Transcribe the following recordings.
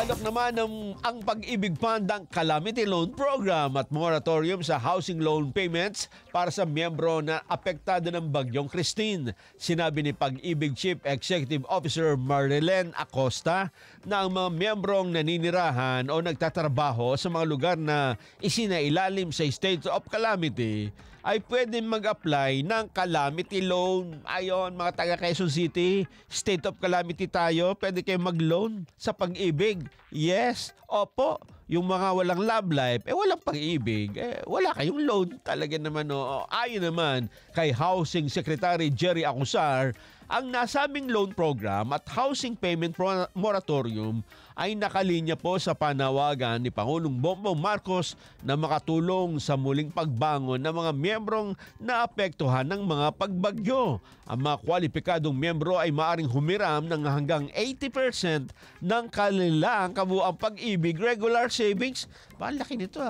Inaalok naman ang Pag-ibig Fund ang Calamity Loan Program at moratorium sa housing loan payments para sa miyembro na apektado ng Bagyong Christine. Sinabi ni Pag-ibig Chief Executive Officer Marilyn Acosta na ang mga miyembrong naninirahan o nagtatrabaho sa mga lugar na isinailalim sa state of calamity ay pwede mag-apply ng calamity loan. Ayon, mga taga Quezon City, state of calamity tayo, pwede kayo mag-loan sa Pag-ibig. Yes, opo. Yung mga walang love life, walang pag-ibig, wala kayong loan. Talaga naman, ayon naman kay Housing Secretary Jerry Acusar, ang nasabing loan program at housing payment moratorium ay nakalinya po sa panawagan ni Pangulong Bongbong Marcos na makatulong sa muling pagbangon ng mga miyembrong naapektuhan ng mga pagbagyo. Ang mga kwalipikadong miyembro ay maaring humiram ng hanggang 80% ng kanilang kabuuang Pag-ibig regular savings. Malaki nito,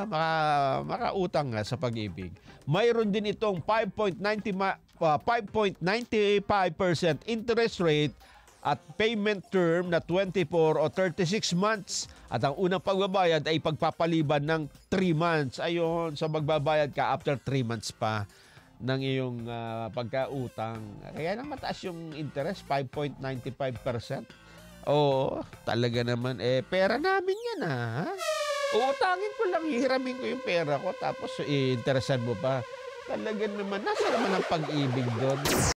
makautang sa Pag-ibig. Mayroon din itong 5.95% interest rate at payment term na 24 o 36 months. At ang unang pagbabayad ay pagpapaliban ng 3 months. Ayon, so magbabayad ka after 3 months pa ng iyong pagkautang. Kaya nang mataas yung interest, 5.95%. Oo, talaga naman. Pera namin yan Uutangin ko lang, hihiramin ko yung pera ko, tapos interesan mo pa. Talaga naman, nasa naman ang Pag-ibig doon?